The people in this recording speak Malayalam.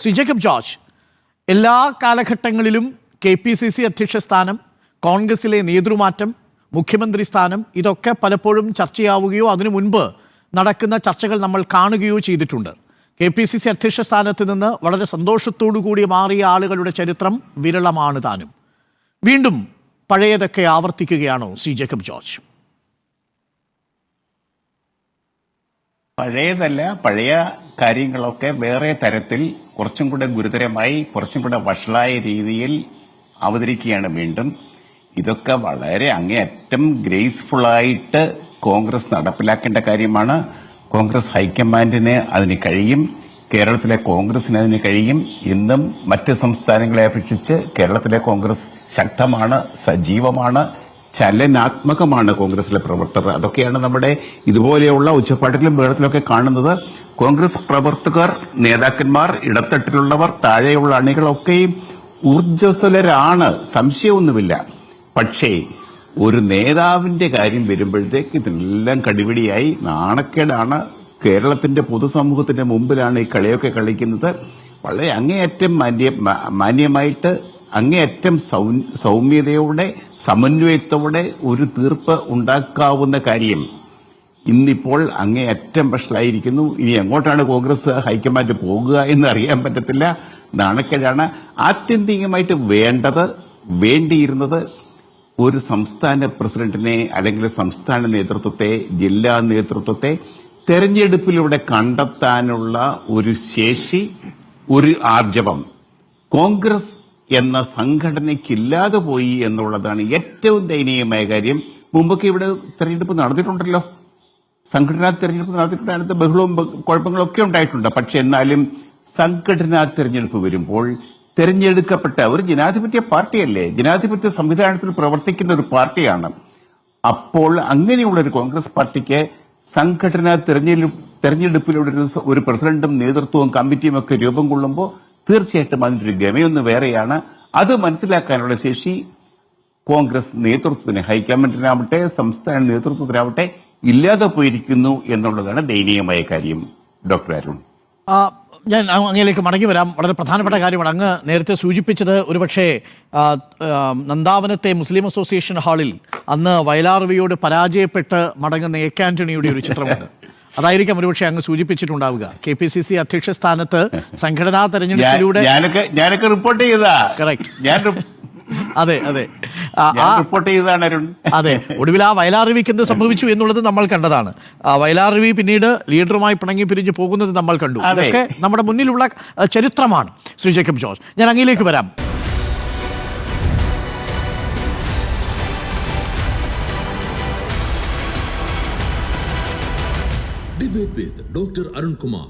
ശ്രീ ജേക്കബ് ജോർജ്, എല്ലാ കാലഘട്ടങ്ങളിലും KPCC അധ്യക്ഷ സ്ഥാനം, കോൺഗ്രസിലെ നേതൃമാറ്റം, മുഖ്യമന്ത്രി സ്ഥാനം ഇതൊക്കെ പലപ്പോഴും ചർച്ചയാവുകയോ അതിനു മുൻപ് നടക്കുന്ന ചർച്ചകൾ നമ്മൾ കാണുകയോ ചെയ്തിട്ടുണ്ട്. KPCC അധ്യക്ഷ സ്ഥാനത്ത് നിന്ന് വളരെ സന്തോഷത്തോടു കൂടി മാറിയ ആളുകളുടെ ചരിത്രം വിരളമാണ് താനും. വീണ്ടും പഴയതൊക്കെ ആവർത്തിക്കുകയാണോ ശ്രീ ജേക്കബ് ജോർജ്? പഴയതല്ല, പഴയ കാര്യങ്ങളൊക്കെ വേറെ തരത്തിൽ കുറച്ചും കൂടെ ഗുരുതരമായി, കുറച്ചും കൂടെ വഷളായ രീതിയിൽ അവതരിക്കുകയാണ് വീണ്ടും. ഇതൊക്കെ വളരെ അങ്ങേയറ്റം ഗ്രേസ്ഫുള്ളായിട്ട് കോൺഗ്രസ് നടപ്പിലാക്കേണ്ട കാര്യമാണ്. കോൺഗ്രസ് ഹൈക്കമാൻഡിന് അതിന് കഴിയും, കേരളത്തിലെ കോൺഗ്രസിന് അതിന് കഴിയും. ഇന്നും മറ്റ് സംസ്ഥാനങ്ങളെ അപേക്ഷിച്ച് കേരളത്തിലെ കോൺഗ്രസ് ശക്തമാണ്, സജീവമാണ്, ചലനാത്മകമാണ് കോൺഗ്രസിലെ പ്രവർത്തകർ. അതൊക്കെയാണ് നമ്മുടെ ഇതുപോലെയുള്ള ഉച്ചപ്പാട്ടിലും ബഹളത്തിലൊക്കെ കാണുന്നത്. കോൺഗ്രസ് പ്രവർത്തകർ, നേതാക്കന്മാർ, ഇടത്തട്ടിലുള്ളവർ, താഴെയുള്ള അണികളൊക്കെയും ഊർജ്ജസ്വലരാണ്, സംശയമൊന്നുമില്ല. പക്ഷേ ഒരു നേതാവിന്റെ കാര്യം വരുമ്പോഴത്തേക്ക് ഇതെല്ലാം കടിപിടിയായി. നാണക്കേടാണ്. കേരളത്തിന്റെ പൊതുസമൂഹത്തിന്റെ മുമ്പിലാണ് ഈ കളിയൊക്കെ കളിക്കുന്നത്. വളരെ അങ്ങേയറ്റം മാന്യമായിട്ട്, അങ്ങേയറ്റം സൗമ്യതയോടെ, സമന്വയത്തോടെ ഒരു തീർപ്പ് ഉണ്ടാക്കാവുന്ന കാര്യം ഇന്നിപ്പോൾ അങ്ങേയറ്റം വഷളായിരിക്കുന്നു. ഇനി എങ്ങോട്ടാണ് കോൺഗ്രസ് ഹൈക്കമാൻഡ് പോകുക എന്ന് അറിയാൻ പറ്റത്തില്ല. നാണക്കേടാണ്. ആത്യന്തികമായിട്ട് വേണ്ടിയിരുന്നത് ഒരു സംസ്ഥാന പ്രസിഡന്റിനെ അല്ലെങ്കിൽ സംസ്ഥാന നേതൃത്വത്തെ, ജില്ലാ നേതൃത്വത്തെ തെരഞ്ഞെടുപ്പിലൂടെ കണ്ടെത്താനുള്ള ഒരു ശേഷി, ഒരു ആർജവം കോൺഗ്രസ് എന്ന സംഘടനയ്ക്കില്ലാതെ പോയി എന്നുള്ളതാണ് ഏറ്റവും ദയനീയമായ കാര്യം. മുമ്പൊക്കെ ഇവിടെ തെരഞ്ഞെടുപ്പ് നടന്നിട്ടുണ്ടല്ലോ, സംഘടനാ തെരഞ്ഞെടുപ്പ് നടത്തിയിട്ടുണ്ട്. അതിനകത്ത് ബഹളവും കുഴപ്പങ്ങളൊക്കെ ഉണ്ടായിട്ടുണ്ട്. പക്ഷെ എന്നാലും സംഘടനാ തെരഞ്ഞെടുപ്പ് വരുമ്പോൾ തെരഞ്ഞെടുക്കപ്പെട്ട ഒരു ജനാധിപത്യ പാർട്ടിയല്ലേ, ജനാധിപത്യ സംവിധാനത്തിൽ പ്രവർത്തിക്കുന്ന ഒരു പാർട്ടിയാണ്. അപ്പോൾ അങ്ങനെയുള്ള ഒരു കോൺഗ്രസ് പാർട്ടിക്ക് സംഘടനാ തെരഞ്ഞെടുപ്പിലൂടെ ഒരു പ്രസിഡന്റും നേതൃത്വവും കമ്മിറ്റിയും ഒക്കെ രൂപം കൊള്ളുമ്പോൾ തീർച്ചയായിട്ടും അതിന്റെ ഒരു ഗമയൊന്ന് വേറെയാണ്. അത് മനസ്സിലാക്കാനുള്ള ശേഷി കോൺഗ്രസ് നേതൃത്വത്തിന്, ഹൈക്കമാൻഡിനാവട്ടെ സംസ്ഥാന നേതൃത്വത്തിനാവട്ടെ ഇല്ലാതെ പോയിരിക്കുന്നു എന്നുള്ളതാണ് ദയനീയമായ കാര്യം. ഡോക്ടർ അരുൺ, ഞാൻ അങ്ങയിലേക്ക് മടങ്ങി വരാം. വളരെ പ്രധാനപ്പെട്ട കാര്യമാണ് അങ്ങ് നേരത്തെ സൂചിപ്പിച്ചത്. ഒരുപക്ഷെ നന്ദാവനത്തെ മുസ്ലിം അസോസിയേഷൻ ഹാളിൽ അന്ന് വയലാർവിയോട് പരാജയപ്പെട്ട് മടങ്ങുന്ന AK ആന്റണിയുടെ ഒരു ചിത്രമുണ്ട്. അതായിരിക്കാം ഒരുപക്ഷെ അങ്ങ് സൂചിപ്പിച്ചിട്ടുണ്ടാവുക. KPCC അധ്യക്ഷ സ്ഥാനത്ത് സംഘടനാ തെരഞ്ഞെടുപ്പിലൂടെ ഞാനൊക്കെ റിപ്പോർട്ട് ചെയ്താ. കറക്റ്റ്. അതെ അതെ റിപ്പോർട്ട് ചെയ്തതാണ് അരുൺ. അതെ, ഒടുവിൽ ആ വയലാർവിക്ക് എന്ത് സംഭവിച്ചു എന്നുള്ളത് നമ്മൾ കണ്ടതാണ്. വയലാർവി പിന്നീട് ലീഡറുമായി പിണങ്ങി പിരിഞ്ഞു പോകുന്നത് നമ്മൾ കണ്ടു. അതൊക്കെ നമ്മുടെ മുന്നിലുള്ള ചരിത്രമാണ്. ശ്രീ ജേക്കബ് ജോർജ്, ഞാൻ അങ്ങയിലേക്ക് വരാം. Debate with Dr. Arun Kumar.